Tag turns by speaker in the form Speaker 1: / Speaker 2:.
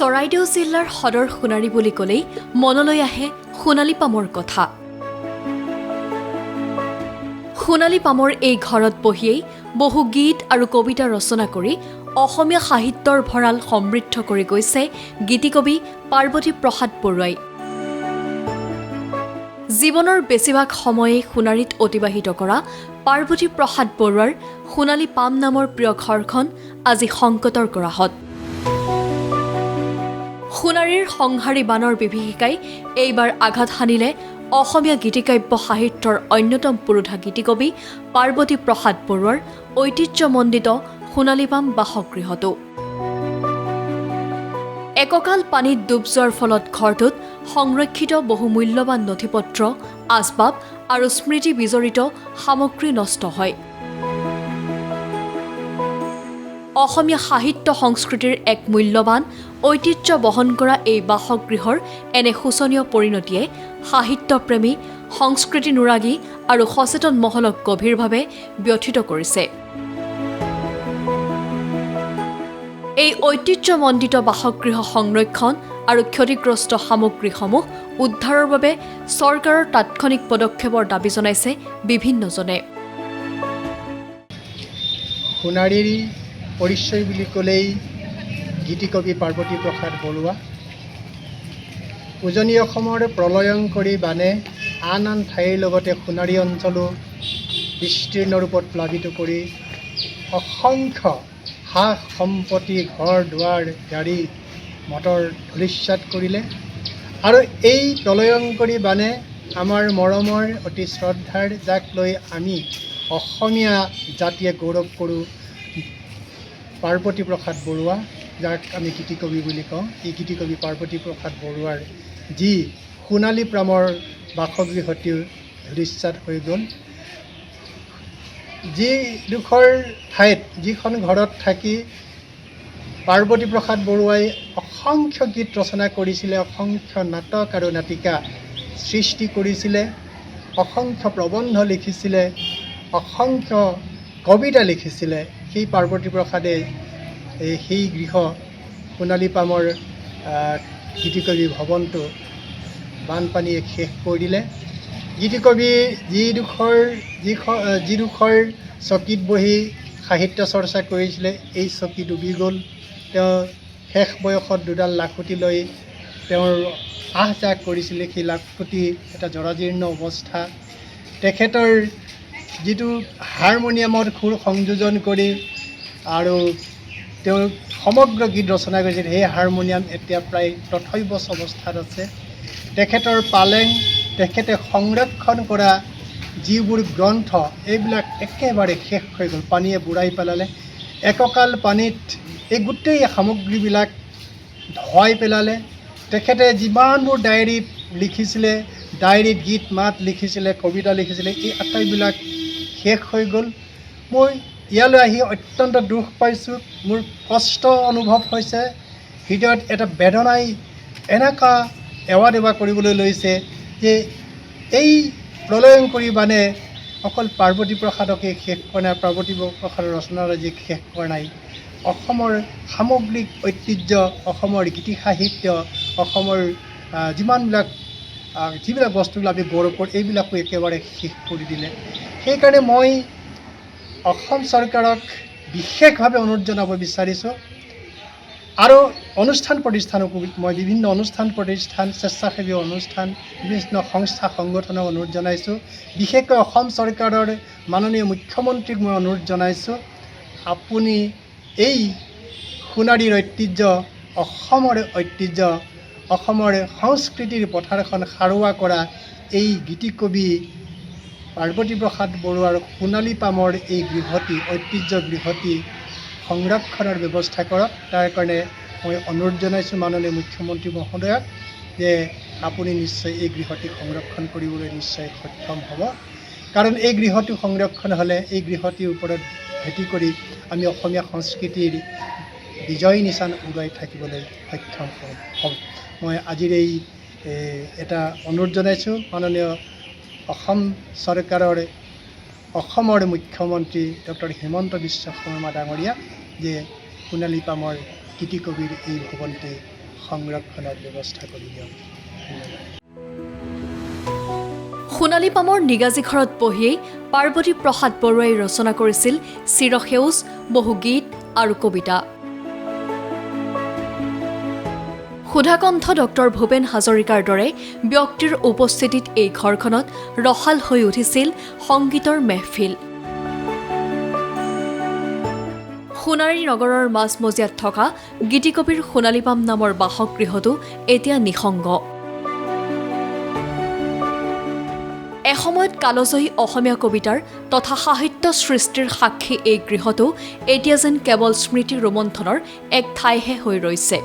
Speaker 1: চৰাইদেউ জিলাৰ সদৰ সোণাৰী বুলি ক'লেই মনলৈ আহে সোণালী পামৰ কথা। সোণালী পামৰ এই ঘৰত বহিয়েই বহু গীত আৰু কবিতা ৰচনা কৰি অসমীয়া সাহিত্যৰ ভঁৰাল সমৃদ্ধ কৰি গৈছে গীতিকবি পাৰ্বতী প্ৰসাদ বৰুৱাই। জীৱনৰ বেছিভাগ সময়েই সোণাৰীত অতিবাহিত কৰা পাৰ্বতী প্ৰসাদ বৰুৱাৰ সোণালী পাম নামৰ প্ৰিয় ঘৰখন আজি সংকটৰ গৰাহত। সোণাৰীৰ সংহাৰী বানৰ বিভীষিকাই এইবাৰ আঘাত সানিলে অসমীয়া গীতিকাব্য সাহিত্যৰ অন্যতম পুৰোধা গীতিকবি পাৰ্বতী প্ৰসাদ বৰুৱাৰ ঐতিহ্যমণ্ডিত সোণালী পাম বাসগৃহতো। এককাল পানীত ডুব যোৱাৰ ফলত ঘৰটোত সংৰক্ষিত বহু মূল্যৱান নথিপত্ৰ, আচবাব আৰু স্মৃতি বিজড়িত সামগ্ৰী নষ্ট হয়। অসমীয়া সাহিত্য সংস্কৃতিৰ এক মূল্যৱান ঐতিহ্য বহন কৰা এই বাসগৃহৰ এনে শোচনীয় পৰিণতিয়ে সাহিত্যপ্ৰেমী, সংস্কৃতিনুৰাগী আৰু সচেতন মহলক গভীৰভাৱে ব্যথিত কৰিছে। এই ঐতিহ্যমণ্ডিত বাসগৃহ সংৰক্ষণ আৰু ক্ষতিগ্ৰস্ত সামগ্ৰীসমূহ উদ্ধাৰৰ বাবে চৰকাৰৰ তাৎক্ষণিক পদক্ষেপৰ দাবী জনাইছে বিভিন্নজনে।
Speaker 2: সোণাৰীৰ পৰিচয় বুলি ক'লেই গীতিকবি পাৰ্বতী প্ৰসাদ বৰুৱা। উজনি অসমৰ প্ৰলয়ংকৰী বানে আন আন ঠাইৰ লগতে সোণাৰী অঞ্চলো বিস্তীৰ্ণ ৰূপত প্লাবিত কৰি অসংখ্য সা সম্পত্তি, ঘৰ দুৱাৰ, গাড়ী মটৰ ধূলিসাৎ কৰিলে। আৰু এই প্ৰলয়ংকৰী বানে আমাৰ মৰমৰ অতি শ্ৰদ্ধাৰ, যাক লৈ আমি অসমীয়া জাতিয়ে গৌৰৱ কৰোঁ, পাৰ্বতী প্ৰসাদ বৰুৱা, যাক আমি গীতিকবি বুলি কওঁ, এই গীতিকবি পাৰ্বতী প্ৰসাদ বৰুৱাৰ যি সোণালী পামৰ বাসগৃহটিও ধূলিসাৎ হৈ গ'ল। যিডোখৰ ঠাইত, যিখন ঘৰত থাকি পাৰ্বতী প্ৰসাদ বৰুৱাই অসংখ্য গীত ৰচনা কৰিছিলে, অসংখ্য নাটক আৰু নাটিকা সৃষ্টি কৰিছিলে, অসংখ্য প্ৰবন্ধ লিখিছিলে, অসংখ্য কবিতা লিখিছিলে, সেই পাৰ্বতী প্ৰসাদে সেই গৃহ সোণালী পামৰ গীতিকবি ভৱনটো বানপানীয়ে শেষ কৰি দিলে। গীতিকবি যিডোখৰ চকীত বহি সাহিত্য চৰ্চা কৰিছিলে, এই চকী ডুবি গ'ল। তেওঁ শেষ বয়সত দুডাল লাখুটি লৈ তেওঁৰ আহ যাহ কৰিছিলে, সেই লাখুটি এটা জৰাজীৰ্ণ অৱস্থা। তেখেতৰ যিটো হাৰমনিয়ামত সুৰ সংযোজন কৰি আৰু তেওঁ সমগ্ৰ গীত ৰচনা কৰিছিল, সেই হাৰমনিয়াম এতিয়া প্ৰায় তথৈবচ অৱস্থাত আছে। তেখেতৰ পালেং, তেখেতে সংৰক্ষণ কৰা যিবোৰ গ্ৰন্থ, এইবিলাক একেবাৰে শেষ হৈ গ'ল, পানীয়ে বুৰাই পেলালে। এককাল পানীত এই গোটেই সামগ্ৰীবিলাক ধুৱাই পেলালে। তেখেতে যিমানবোৰ ডায়েৰীত লিখিছিলে, ডায়েৰীত গীত মাত লিখিছিলে, কবিতা লিখিছিলে, এই আটাইবিলাক শেষ হৈ গ'ল। মই ইয়ালৈ আহি অত্যন্ত দুখ পাইছোঁ, মোৰ কষ্ট অনুভৱ হৈছে, হৃদয়ত এটা বেদনাই এনেকুৱা এৱা দেৱা কৰিবলৈ লৈছে যে এই প্ৰলয়ংকৰী বানে অকল পাৰ্বতী প্ৰসাদকে শেষ কৰা নাই, পাৰ্বতী প্ৰসাদৰ ৰচনাৰাজিক শেষ কৰা নাই, অসমৰ সামগ্ৰিক ঐতিহ্য, অসমৰ গীতি সাহিত্য, অসমৰ যিবিলাক বস্তুবিলাক আমি গৌৰৱ কৰোঁ, এইবিলাকো একেবাৰে শেষ কৰি দিলে। সেইকাৰণে মই অসম চৰকাৰক বিশেষভাৱে অনুৰোধ জনাব বিচাৰিছোঁ, আৰু অনুষ্ঠান প্ৰতিষ্ঠানকো মই বিভিন্ন অনুষ্ঠান প্ৰতিষ্ঠান, স্বেচ্ছাসেৱী অনুষ্ঠান, বিভিন্ন সংস্থা সংগঠনক অনুৰোধ জনাইছোঁ, বিশেষকৈ অসম চৰকাৰৰ মাননীয় মুখ্যমন্ত্ৰীক মই অনুৰোধ জনাইছোঁ, আপুনি এই সোণাৰীৰ ঐতিহ্য, অসমৰ ঐতিহ্য, অসমৰ সংস্কৃতিৰ পথাৰখন সাৰুৱা কৰা এই গীতিকবি পাৰ্বতী প্ৰসাদ বৰুৱাৰ সোণালী পামৰ এই গৃহটি, ঐতিহ্য গৃহটি সংৰক্ষণৰ ব্যৱস্থা কৰক। তাৰ কাৰণে মই অনুৰোধ জনাইছোঁ মাননীয় মুখ্যমন্ত্ৰী মহোদয়ক যে আপুনি নিশ্চয় এই গৃহটি সংৰক্ষণ কৰিবলৈ নিশ্চয় সক্ষম হ'ব। কাৰণ এই গৃহটো সংৰক্ষণ হ'লে, এই গৃহটিৰ ওপৰত ভিত্তি কৰি আমি অসমীয়া সংস্কৃতিৰ বিজয় নিচান উৰুৱাই থাকিবলৈ সক্ষম হ'ম। মই আজিৰ এই এটা অনুৰোধ জনাইছোঁ মাননীয় অসম চৰকাৰৰ, অসমৰ মুখ্যমন্ত্ৰী ডক্টৰ হিমন্ত বিশ্ব শৰ্মা ডাঙৰীয়া, যে সোণালী পামৰ গীতিকবিৰ এই ভৱনটি সংৰক্ষণৰ ব্যৱস্থা কৰি দিয়ক।
Speaker 1: সোণালী পামৰ নিগাজী ঘৰত বহিয়েই পাৰ্বতী প্ৰসাদ বৰুৱাই ৰচনা কৰিছিল চিৰসেউজ বহু গীত আৰু কবিতা। সুধাকণ্ঠ ডক্টৰ ভূপেন হাজৰিকাৰ দৰে ব্যক্তিৰ উপস্থিতিত এই ঘৰখনত ৰসাল হৈ উঠিছিল সংগীতৰ মেহফিল। সোণাৰী নগৰৰ মাজমজিয়াত থকা গীতিকবিৰ সোণালীপাম নামৰ বাসগৃহটো এতিয়া নিঃসংগ। এসময়ত কালজয়ী অসমীয়া কবিতাৰ তথা সাহিত্য সৃষ্টিৰ সাক্ষী এই গৃহটো এতিয়া যেন কেৱল স্মৃতি ৰোমন্থনৰ এক ঠাইহে হৈ ৰৈছে।